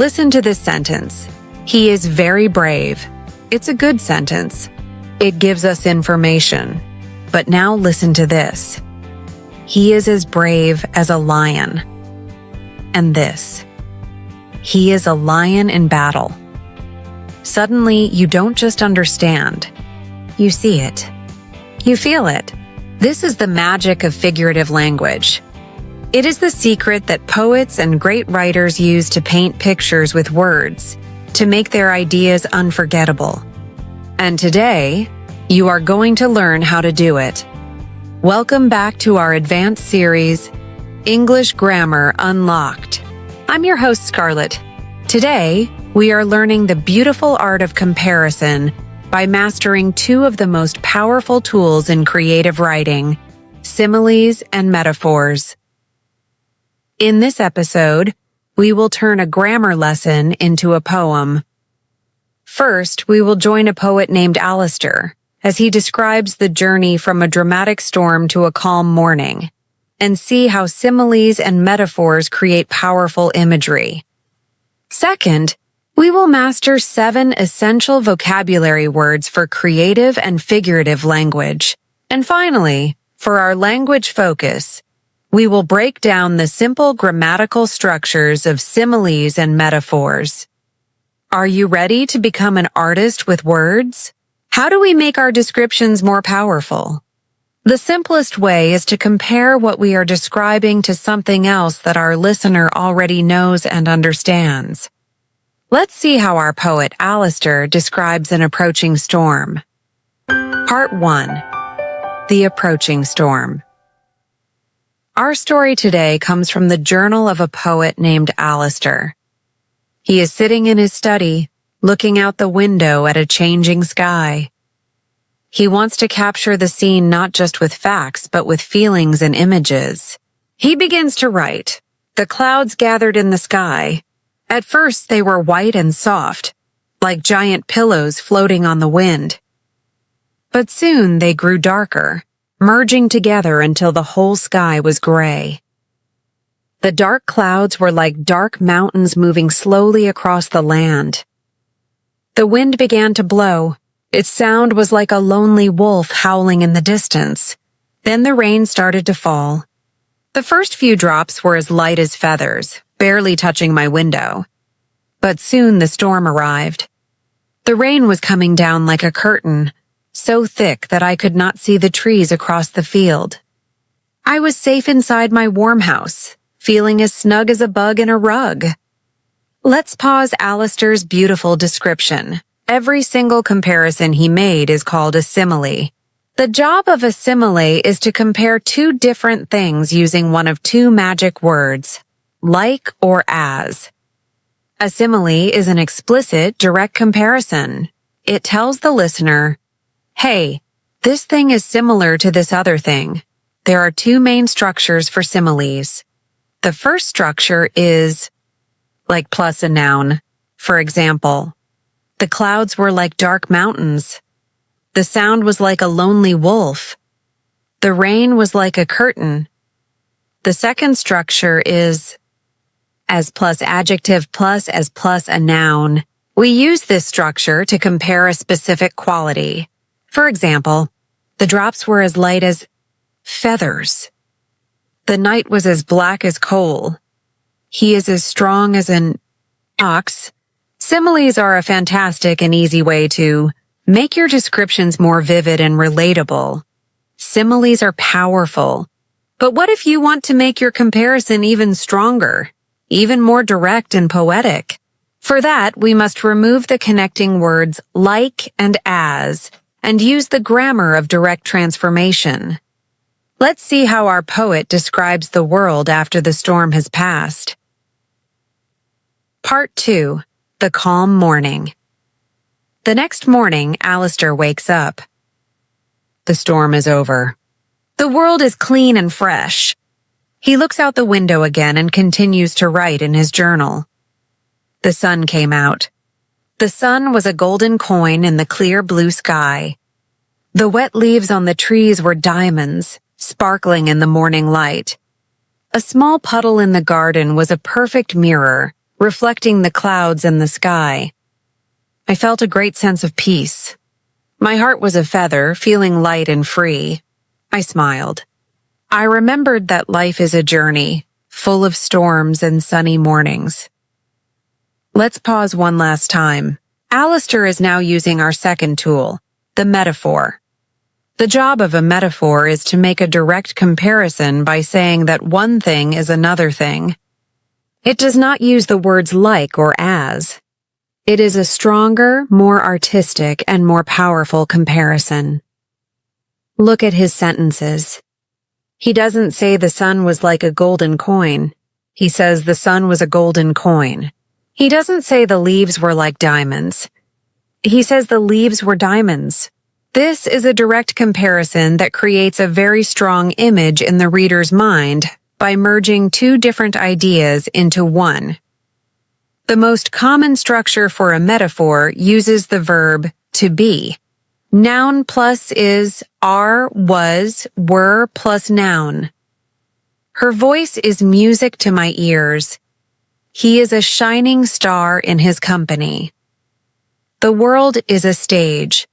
Listen to this sentence. He is very brave. It's a good sentence. It gives us information. But now listen to this. He is as brave as a lion. And this. He is a lion in battle. Suddenly, you don't just understand. You see it. You feel it. This is the magic of figurative language. It is the secret that poets and great writers use to paint pictures with words, to make their ideas unforgettable. And today, you are going to learn how to do it. Welcome back to our advanced series, English Grammar Unlocked. I'm your host, Scarlett. Today, we are learning the beautiful art of comparison by mastering two of the most powerful tools in creative writing, similes and metaphors. In this episode, we will turn a grammar lesson into a poem. First, we will join a poet named Alistair as he describes the journey from a dramatic storm to a calm morning, and see how similes and metaphors create powerful imagery. Second, we will master 7 essential vocabulary words for creative and figurative language. And finally, for our language focus, we will break down the simple grammatical structures of similes and metaphors. Are you ready to become an artist with words? How do we make our descriptions more powerful? The simplest way is to compare what we are describing to something else that our listener already knows and understands. Let's see how our poet Alistair describes an approaching storm. Part 1. The Approaching Storm. Our story today comes from the journal of a poet named Alistair. He is sitting in his study, looking out the window at a changing sky. He wants to capture the scene not just with facts, but with feelings and images. He begins to write. The clouds gathered in the sky. At first, they were white and soft, like giant pillows floating on the wind. But soon they grew darker, merging together until the whole sky was gray. The dark clouds were like dark mountains moving slowly across the land. The wind began to blow. Its sound was like a lonely wolf howling in the distance. Then the rain started to fall. The first few drops were as light as feathers, barely touching my window. But soon the storm arrived. The rain was coming down like a curtain, so thick that I could not see the trees across the field. I was safe inside my warm house, feeling as snug as a bug in a rug. Let's pause Alistair's beautiful description. Every single comparison he made is called a simile. The job of a simile is to compare two different things using one of two magic words, like or as. A simile is an explicit, direct comparison. It tells the listener, hey, this thing is similar to this other thing. There are two main structures for similes. The first structure is like plus a noun. For example, the clouds were like dark mountains. The sound was like a lonely wolf. The rain was like a curtain. The second structure is as plus adjective plus as plus a noun. We use this structure to compare a specific quality. For example, the drops were as light as feathers. The night was as black as coal. He is as strong as an ox. Similes are a fantastic and easy way to make your descriptions more vivid and relatable. Similes are powerful. But what if you want to make your comparison even stronger, even more direct and poetic? For that, we must remove the connecting words like and as, and use the grammar of direct transformation. Let's see how our poet describes the world after the storm has passed. Part 2. The Calm Morning. The next morning, Alistair wakes up. The storm is over. The world is clean and fresh. He looks out the window again and continues to write in his journal. The sun came out. The sun was a golden coin in the clear blue sky. The wet leaves on the trees were diamonds, sparkling in the morning light. A small puddle in the garden was a perfect mirror, reflecting the clouds and the sky. I felt a great sense of peace. My heart was a feather, feeling light and free. I smiled. I remembered that life is a journey, full of storms and sunny mornings. Let's pause one last time. Alistair is now using our second tool, the metaphor. The job of a metaphor is to make a direct comparison by saying that one thing is another thing. It does not use the words like or as. It is a stronger, more artistic, and more powerful comparison. Look at his sentences. He doesn't say the sun was like a golden coin. He says the sun was a golden coin. He doesn't say the leaves were like diamonds. He says the leaves were diamonds. This is a direct comparison that creates a very strong image in the reader's mind by merging two different ideas into one. The most common structure for a metaphor uses the verb to be. Noun plus is are, was, were plus noun. Her voice is music to my ears. He is a shining star in his company. The world is a stage.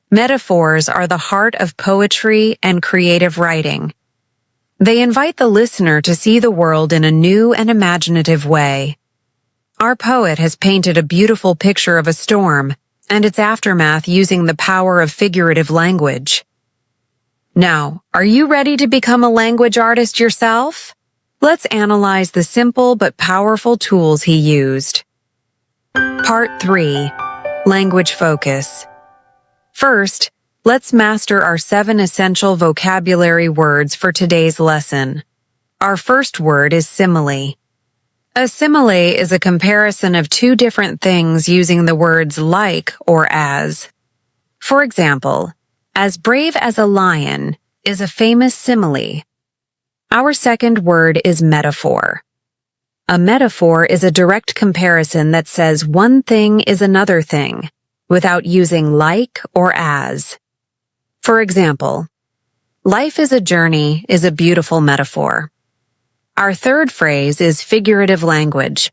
Metaphors are the heart of poetry and creative writing. They invite the listener to see the world in a new and imaginative way. Our poet has painted a beautiful picture of a storm and its aftermath using the power of figurative language. Now, are you ready to become a language artist yourself? Let's analyze the simple but powerful tools he used. Part 3. Language Focus. First, let's master our 7 essential vocabulary words for today's lesson. Our first word is simile. A simile is a comparison of two different things using the words like or as. For example, as brave as a lion is a famous simile. Our second word is metaphor. A metaphor is a direct comparison that says one thing is another thing, without using like or as. For example, life is a journey is a beautiful metaphor. Our third phrase is figurative language.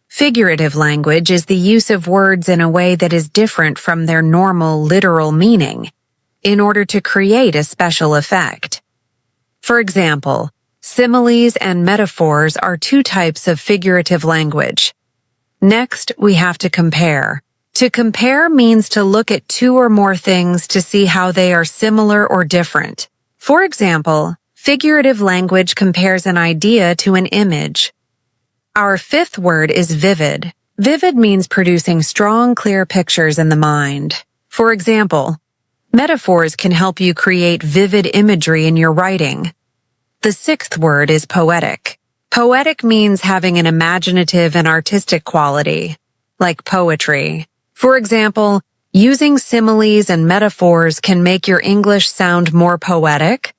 Figurative language is the use of words in a way that is different from their normal literal meaning, in order to create a special effect. For example, similes and metaphors are two types of figurative language. Next, we have to compare. To compare means to look at two or more things to see how they are similar or different. For example, figurative language compares an idea to an image. Our fifth word is vivid. Vivid means producing strong, clear pictures in the mind. For example, metaphors can help you create vivid imagery in your writing. The sixth word is poetic. Poetic means having an imaginative and artistic quality, like poetry. For example, using similes and metaphors can make your English sound more poetic.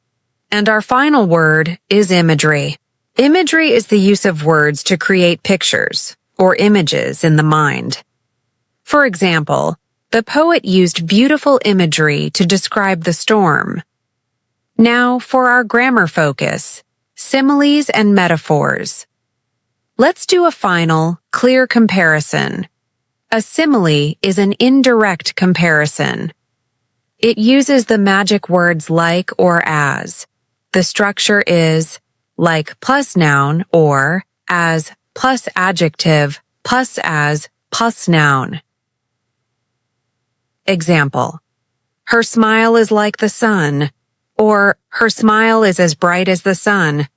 And our final word is imagery. Imagery is the use of words to create pictures or images in the mind. For example, the poet used beautiful imagery to describe the storm. Now for our grammar focus, similes and metaphors. Let's do a final, clear comparison. A simile is an indirect comparison. It uses the magic words like or as. The structure is like plus noun or as plus adjective plus as plus noun. Example: her smile is like the sun, or her smile is as bright as the sun.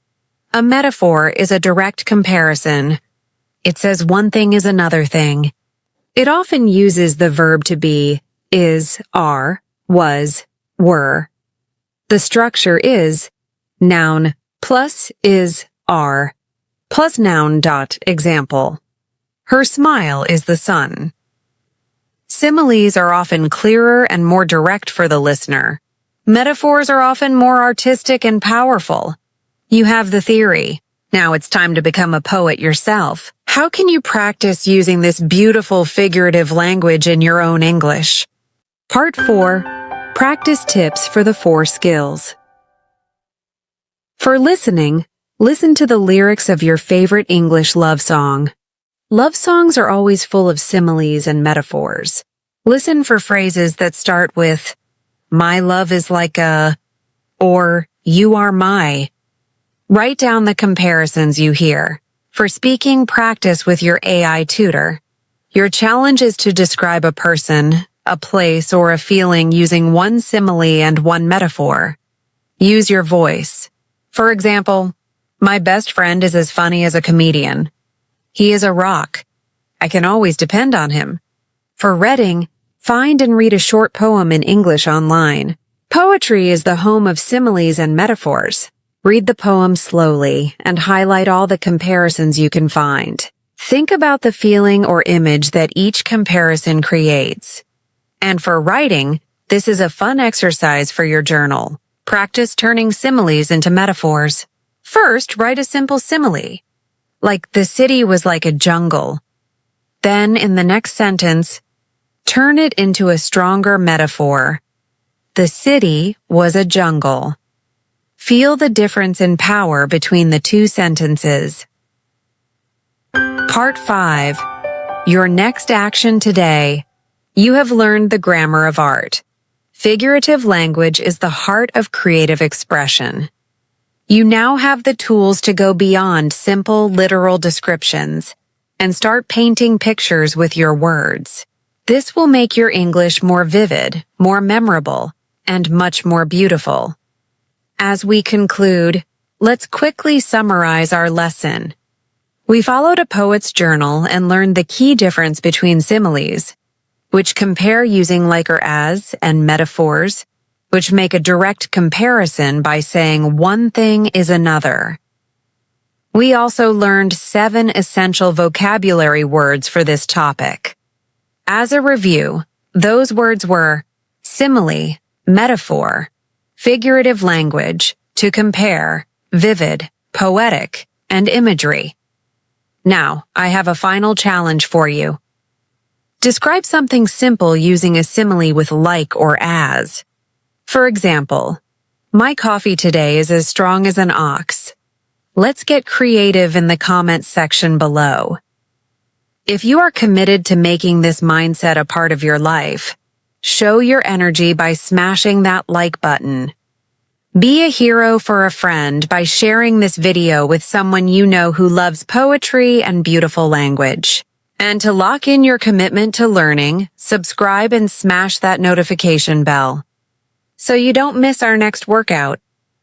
A metaphor is a direct comparison. It says one thing is another thing. It often uses the verb to be, is, are, was, were. The structure is noun plus is, are, plus noun dot example. Her smile is the sun. Similes are often clearer and more direct for the listener. Metaphors are often more artistic and powerful. You have the theory. Now it's time to become a poet yourself. How can you practice using this beautiful figurative language in your own English? Part 4. Practice tips for the 4 skills. For listening, listen to the lyrics of your favorite English love song. Love songs are always full of similes and metaphors. Listen for phrases that start with, "My love is like a," or "You are my." Write down the comparisons you hear. For speaking, practice with your AI tutor. Your challenge is to describe a person, a place, or a feeling using one simile and one metaphor. Use your voice. For example, "My best friend is as funny as a comedian. He is a rock. I can always depend on him." For reading, find and read a short poem in English online. Poetry is the home of similes and metaphors. Read the poem slowly and highlight all the comparisons you can find. Think about the feeling or image that each comparison creates. And for writing, this is a fun exercise for your journal. Practice turning similes into metaphors. First, write a simple simile, like "the city was like a jungle." Then, in the next sentence, turn it into a stronger metaphor. "The city was a jungle." Feel the difference in power between the two sentences. Part 5. Your next action today. You have learned the grammar of art. Figurative language is the heart of creative expression. You now have the tools to go beyond simple, literal descriptions and start painting pictures with your words. This will make your English more vivid, more memorable, and much more beautiful. As we conclude, let's quickly summarize our lesson. We followed a poet's journal and learned the key difference between similes, which compare using like or as, and metaphors, which make a direct comparison by saying one thing is another. We also learned 7 essential vocabulary words for this topic. As a review, those words were simile, metaphor, figurative language, to compare, vivid, poetic, and imagery. Now, I have a final challenge for you. Describe something simple using a simile with like or as. For example, "My coffee today is as strong as an ox." Let's get creative in the comments section below. If you are committed to making this mindset a part of your life, show your energy by smashing that like button. Be a hero for a friend by sharing this video with someone you know who loves poetry and beautiful language. And to lock in your commitment to learning, subscribe and smash that notification bell so you don't miss our next workout.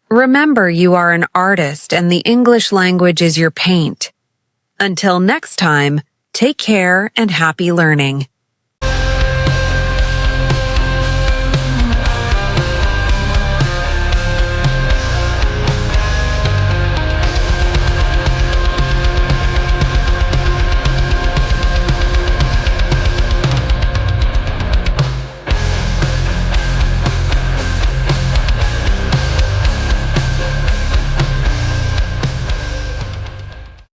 Remember, you are an artist and the English language is your paint. Until next time, take care and happy learning.